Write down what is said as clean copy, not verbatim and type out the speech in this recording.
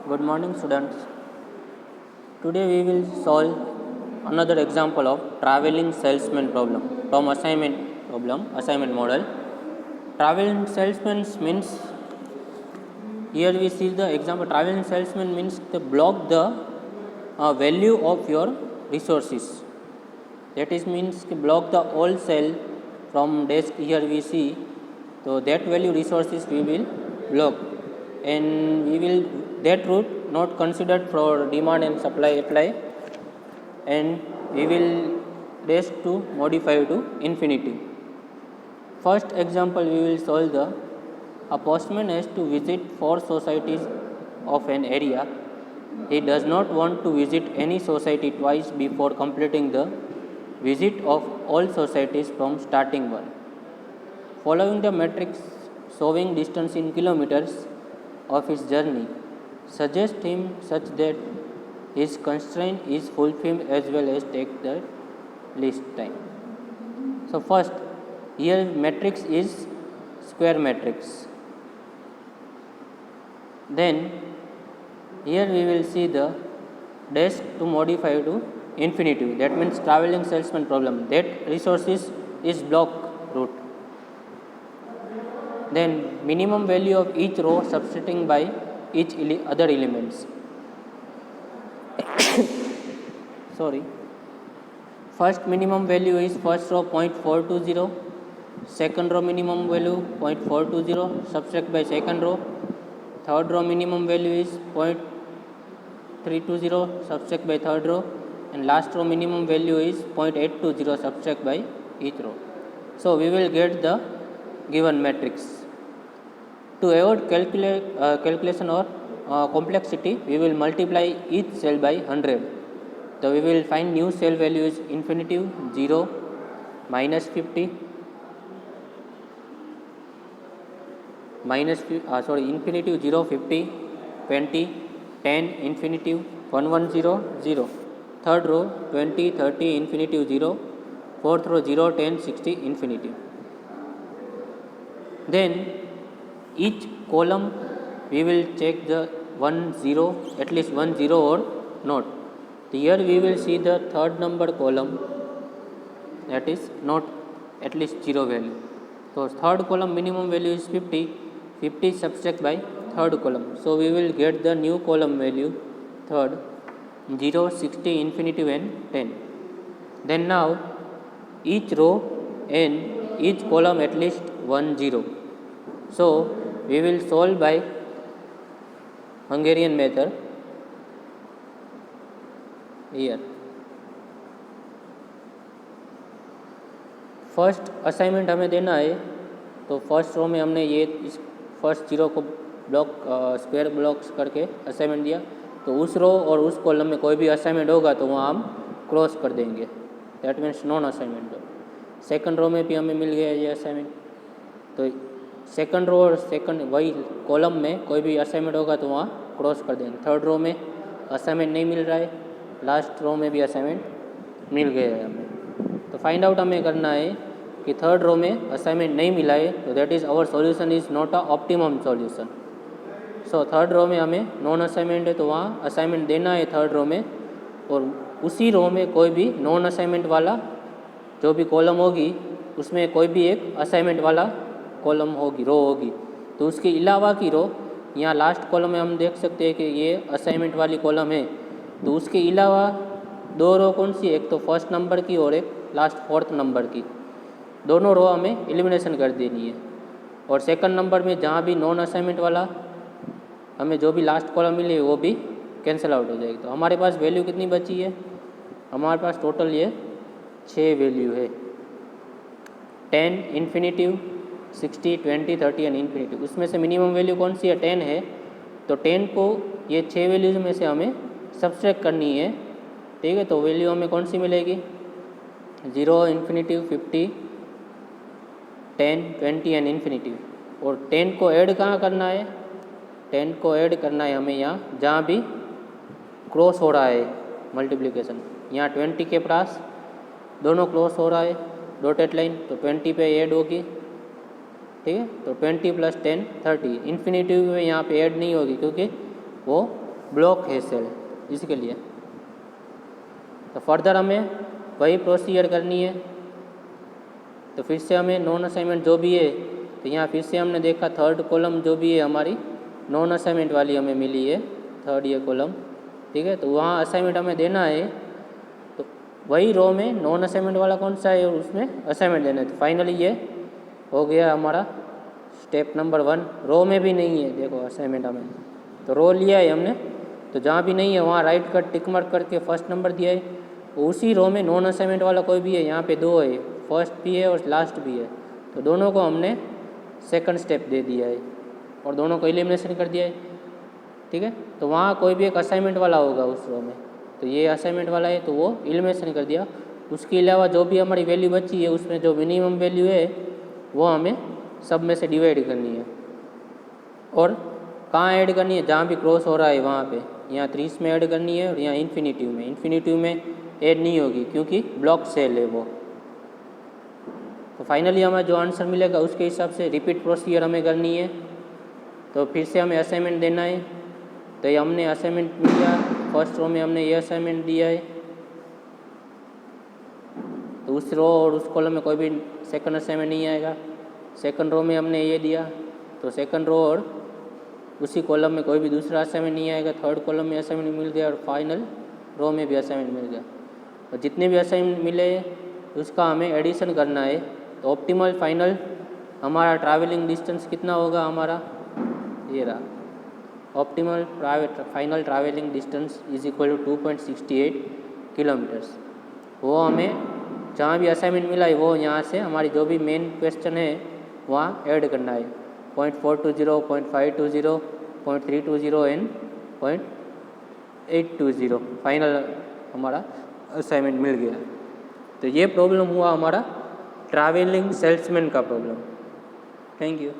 Good morning, students. Today we will solve another example of traveling salesman problem from assignment model. Traveling salesman means here we see the example. Traveling salesman means to block the value of your resources. That is means to block the all sale from desk. Here we see, so that value resources we will block, and we will that route not considered for demand and supply apply, and we will dash to modify to infinity. First example we will solve the a postman has to visit 4 societies of an area. He does not want to visit any society twice before completing the visit of all societies from starting one. Following the matrix showing distance in kilometers of his journey suggest him such that his constraint is fulfilled as well as take the least time. So first, here matrix is square matrix. Then here we will see the dash to modify to infinitive. That means traveling salesman problem. That resources is block route. Then minimum value of each row substituting by each other elements. Sorry. First minimum value is first row 0.420, second row minimum value 0.420 subtract by second row, third row minimum value is 0.320 subtract by third row, and last row minimum value is 0.820 subtract by each row. So we will get the given matrix. To avoid calculation or complexity, we will multiply each cell by 100. So we will find new cell value is infinitive 0, minus 50, infinitive 0, 50, 20, 10, infinitive 110, 0. Third row 20, 30, infinitive 0. Fourth row 0, 10, 60, infinitive. Then each column we will check the 1 0, at least 1 0 or not. Here we will see the third number column, that is not at least 0 value. So third column minimum value is 50, 50 subtract by third column. So we will get the new column value third 0, 60, infinitive and 10. Then now each row and each column at least 1 0. So we will solve by Hungarian method. Here first assignment हमें देना है, तो first row में हमने ये इस first zero को block square blocks करके असाइनमेंट दिया, तो उस रो और उस कॉलम में कोई भी असाइनमेंट होगा तो वहाँ हम क्रॉस कर देंगे, that means non assignment row. Second row में भी हमें मिल गया ये असाइनमेंट, तो सेकंड रो और सेकंड वही कॉलम में कोई भी असाइनमेंट होगा तो वहाँ क्रॉस कर देंगे. थर्ड रो में असाइनमेंट नहीं मिल रहा है, लास्ट रो में भी असाइनमेंट मिल गया है हमें. तो फाइंड आउट हमें करना है कि थर्ड रो में असाइनमेंट नहीं मिला है, तो that is our solution is not a optimum solution. So third row में हमें नॉन असाइनमेंट है तो वहाँ असाइनमेंट देना है थर्ड रो में, और उसी रो में कोई भी नॉन असाइनमेंट वाला जो भी कॉलम होगी उसमें कोई भी एक असाइनमेंट वाला कॉलम होगी, रो होगी. तो उसके अलावा की रो, यहाँ लास्ट कॉलम में हम देख सकते हैं कि ये असाइनमेंट वाली कॉलम है, तो उसके अलावा दो रो कौन सी, एक तो फर्स्ट नंबर की और एक लास्ट फोर्थ नंबर की, दोनों रो हमें एलिमिनेशन कर देनी है. और सेकंड नंबर में जहाँ भी नॉन असाइनमेंट वाला हमें जो भी लास्ट कॉलम मिले वो भी कैंसिल आउट हो जाएगी. तो हमारे पास वैल्यू कितनी बची है, हमारे पास टोटल ये 6 वैल्यू है, 10, इन्फिनिटिव, 60, 20, 30 एंड इन्फिनिटिव. उसमें से मिनिमम वैल्यू कौन सी है, 10 है, तो 10 को ये 6 वैल्यूज़ में से हमें सब्सट्रैक्ट करनी है. ठीक है, तो वैल्यू हमें कौन सी मिलेगी, 0, इन्फिनिटिव, 50, 10, 20 एंड इन्फिनिटिव. और 10 को ऐड कहाँ करना है, 10 को ऐड करना है हमें यहाँ जहाँ भी क्रॉस हो रहा है मल्टीप्लिकेशन, यहाँ 20 के पास दोनों क्रॉस हो रहा है डॉटेड लाइन, तो 20 पे ऐड होगी. ठीक है, तो 20 + 10 30. इन्फिनिटिव में यहाँ पे ऐड नहीं होगी क्योंकि वो ब्लॉक है सेल, इसके लिए। तो फर्दर हमें वही प्रोसीजर करनी है। तो फिर से हमें नॉन असाइनमेंट जो भी है, तो यहाँ फिर से हमने देखा थर्ड कॉलम जो भी है हमारी नॉन असाइनमेंट वाली हमें मिली है, थर्ड ये कॉलम, ठीक है। तो वहाँ असाइनमेंट हमें देना है, तो वही रो में नॉन असाइनमेंट वाला कौन सा है और उसमें असाइनमेंट देना है। तो फाइनली ये हो गया हमारा स्टेप नंबर 1। रो में भी नहीं है देखो असाइनमेंट हमें, तो रो लिया है हमने, तो जहाँ भी नहीं है वहाँ राइट कर टिक मार्क करके फर्स्ट नंबर दिया है। उसी रो में नॉन असाइनमेंट वाला कोई भी है, यहाँ पे 2 है, फर्स्ट भी है और लास्ट भी है, तो दोनों को हमने सेकंड स्टेप दे दिया है और दोनों को एलिमिनेशन कर दिया है, ठीक है। तो वहाँ कोई भी एक असाइनमेंट वाला होगा उस रो में, तो ये असाइनमेंट वाला है तो वो एलिमिनेशन कर दिया। उसके अलावा जो भी हमारी वैल्यू बची है उसमें जो मिनिमम वैल्यू है वो हमें सब में से डिवाइड करनी है। और कहाँ ऐड करनी है, जहाँ भी क्रॉस हो रहा है वहाँ पे, यहाँ 30 में ऐड करनी है और यहाँ इन्फिनिटिव में ऐड नहीं होगी क्योंकि ब्लॉक सेल है वो। तो फाइनली हमें जो आंसर मिलेगा उसके हिसाब से रिपीट प्रोसीजर हमें करनी है। तो फिर से हमें असाइनमेंट देना है, तो ये हमने असाइनमेंट दिया, फर्स्ट रो में हमने ये असाइनमेंट दिया है, तो उस रो और उस कॉलम में कोई भी सेकंड असाइनमेंट नहीं आएगा। सेकंड रो में हमने ये दिया, तो सेकंड रो और उसी कॉलम में कोई भी दूसरा असाइनमेंट नहीं आएगा। थर्ड कॉलम में असाइनमेंट मिल गया और फाइनल रो में भी असाइनमेंट मिल गया। और जितने भी असाइनमेंट मिले उसका हमें एडिशन करना है। तो ऑप्टिमल फाइनल हमारा ट्रैवलिंग डिस्टेंस कितना होगा, हमारा ये रहा, optimal final travelling distance is equal to 2.68 kilometres. वो हमें जहाँ भी असाइनमेंट मिला है वो यहाँ से हमारी जो भी मेन क्वेश्चन है वहाँ ऐड करना है। 0.420, 0.520, 0.320 एंड 0.820 फाइनल हमारा असाइनमेंट मिल गया। तो ये प्रॉब्लम हुआ हमारा ट्रैवलिंग सेल्समैन का प्रॉब्लम। Thank you.